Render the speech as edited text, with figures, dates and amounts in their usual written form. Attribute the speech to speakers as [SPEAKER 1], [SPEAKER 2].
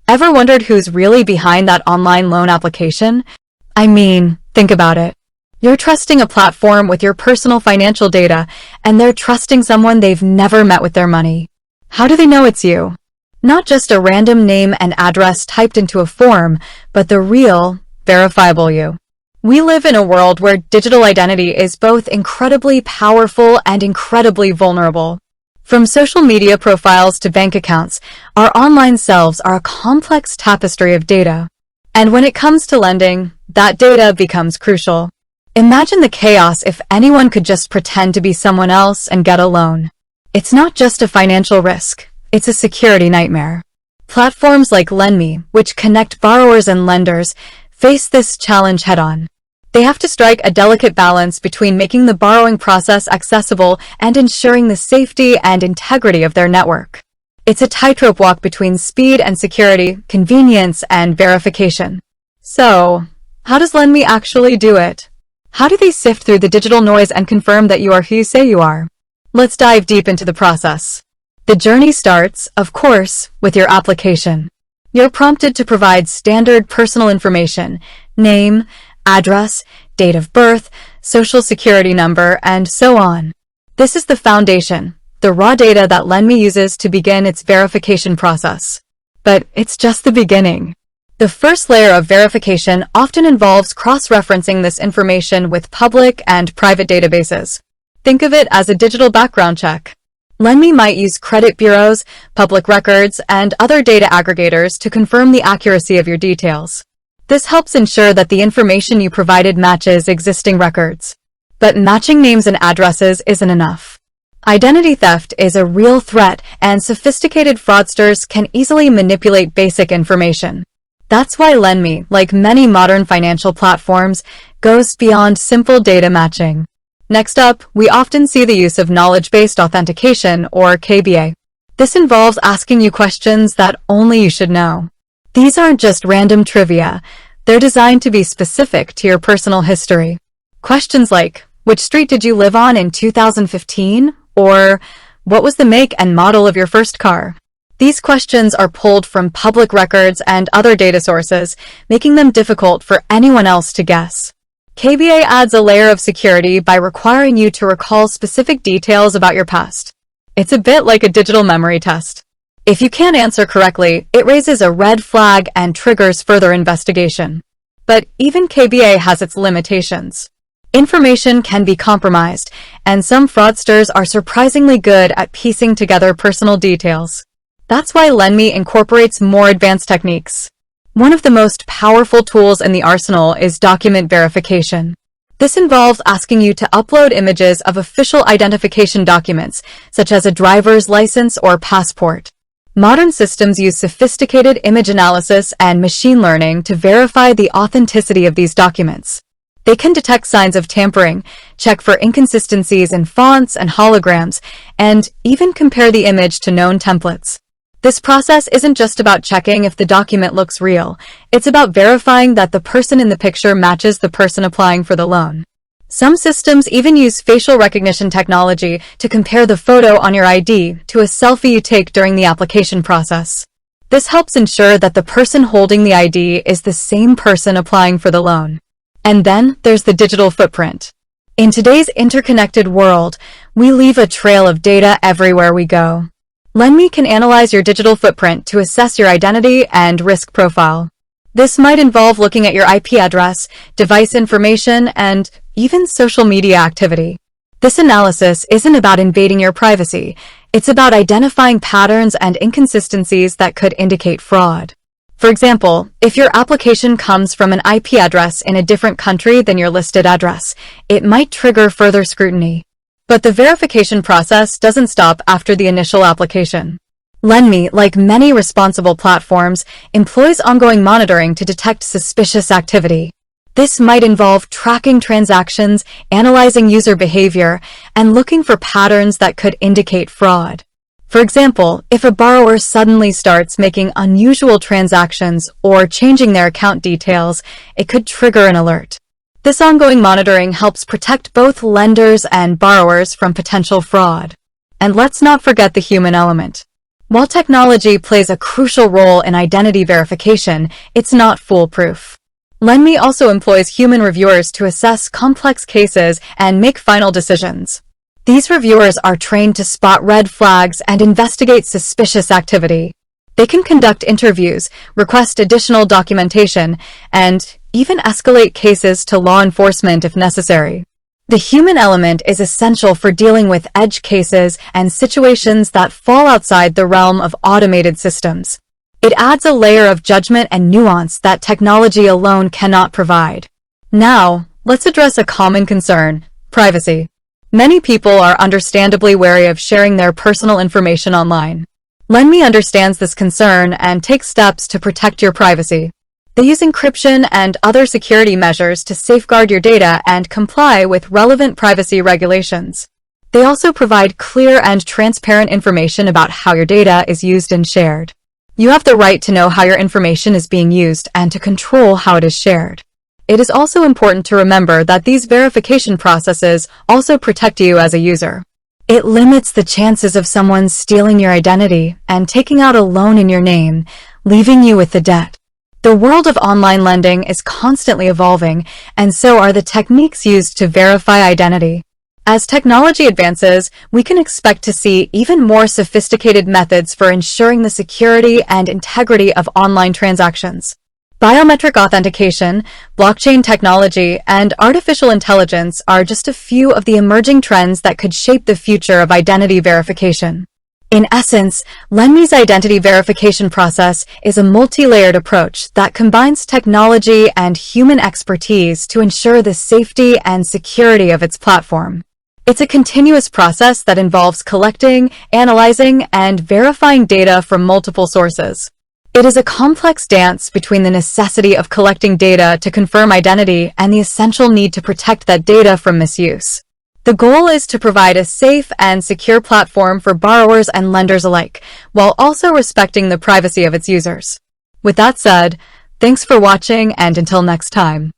[SPEAKER 1] Ever wondered who's really behind that online loan application? I mean, think about it. You're trusting a platform with your personal financial data, and they're trusting someone they've never met with their money. How do they know it's you? Not just a random name and address typed into a form, but the real, verifiable you. We live in a world where digital identity is both incredibly powerful and incredibly vulnerable. From social media profiles to bank accounts, our online selves are a complex tapestry of data. And when it comes to lending, that data becomes crucial. Imagine the chaos if anyone could just pretend to be someone else and get a loan. It's not just a financial risk, it's a security nightmare. Platforms like Lenme, which connect borrowers and lenders, face this challenge head-on. They have to strike a delicate balance between making the borrowing process accessible and ensuring the safety and integrity of their network. It's a tightrope walk between speed and security, convenience and verification. So, how does Lenme actually do it? How do they sift through the digital noise and confirm that you are who you say you are? Let's dive deep into the process. The journey starts, of course, with your application. You're prompted to provide standard personal information, name, address, date of birth, social security number, and so on. This is the foundation, the raw data that Lenme uses to begin its verification process. But it's just the beginning. The first layer of verification often involves cross-referencing this information with public and private databases. Think of it as a digital background check. Lenme might use credit bureaus, public records, and other data aggregators to confirm the accuracy of your details. This helps ensure that the information you provided matches existing records. But matching names and addresses isn't enough. Identity theft is a real threat, and sophisticated fraudsters can easily manipulate basic information. That's why Lenme, like many modern financial platforms, goes beyond simple data matching. Next up, we often see the use of knowledge-based authentication, or KBA. This involves asking you questions that only you should know. These aren't just random trivia. They're designed to be specific to your personal history. Questions like, which street did you live on in 2015? Or, what was the make and model of your first car? These questions are pulled from public records and other data sources, making them difficult for anyone else to guess. KBA adds a layer of security by requiring you to recall specific details about your past. It's a bit like a digital memory test. If you can't answer correctly, it raises a red flag and triggers further investigation. But even KBA has its limitations. Information can be compromised, and some fraudsters are surprisingly good at piecing together personal details. That's why Lenme incorporates more advanced techniques. One of the most powerful tools in the arsenal is document verification. This involves asking you to upload images of official identification documents, such as a driver's license or passport. Modern systems use sophisticated image analysis and machine learning to verify the authenticity of these documents. They can detect signs of tampering, check for inconsistencies in fonts and holograms, and even compare the image to known templates. This process isn't just about checking if the document looks real. It's about verifying that the person in the picture matches the person applying for the loan. Some systems even use facial recognition technology to compare the photo on your ID to a selfie you take during the application process. This helps ensure that the person holding the ID is the same person applying for the loan. And then there's the digital footprint. In today's interconnected world, we leave a trail of data everywhere we go. Lenme can analyze your digital footprint to assess your identity and risk profile. This might involve looking at your IP address, device information, and even social media activity. This analysis isn't about invading your privacy. It's about identifying patterns and inconsistencies that could indicate fraud. For example, if your application comes from an IP address in a different country than your listed address, it might trigger further scrutiny. But the verification process doesn't stop after the initial application. Lenme, like many responsible platforms, employs ongoing monitoring to detect suspicious activity. This might involve tracking transactions, analyzing user behavior, and looking for patterns that could indicate fraud. For example, if a borrower suddenly starts making unusual transactions or changing their account details, it could trigger an alert. This ongoing monitoring helps protect both lenders and borrowers from potential fraud. And let's not forget the human element. While technology plays a crucial role in identity verification, it's not foolproof. Lenme also employs human reviewers to assess complex cases and make final decisions. These reviewers are trained to spot red flags and investigate suspicious activity. They can conduct interviews, request additional documentation, and even escalate cases to law enforcement if necessary. The human element is essential for dealing with edge cases and situations that fall outside the realm of automated systems. It adds a layer of judgment and nuance that technology alone cannot provide. Now, let's address a common concern: privacy. Many people are understandably wary of sharing their personal information online. Lenme understands this concern and takes steps to protect your privacy. They use encryption and other security measures to safeguard your data and comply with relevant privacy regulations. They also provide clear and transparent information about how your data is used and shared. You have the right to know how your information is being used and to control how it is shared. It is also important to remember that these verification processes also protect you as a user. It limits the chances of someone stealing your identity and taking out a loan in your name, leaving you with the debt. The world of online lending is constantly evolving, and so are the techniques used to verify identity. As technology advances, we can expect to see even more sophisticated methods for ensuring the security and integrity of online transactions. Biometric authentication, blockchain technology, and artificial intelligence are just a few of the emerging trends that could shape the future of identity verification. In essence, Lenme's identity verification process is a multi-layered approach that combines technology and human expertise to ensure the safety and security of its platform. It's a continuous process that involves collecting, analyzing, and verifying data from multiple sources. It is a complex dance between the necessity of collecting data to confirm identity and the essential need to protect that data from misuse. The goal is to provide a safe and secure platform for borrowers and lenders alike, while also respecting the privacy of its users. With that said, thanks for watching, and until next time.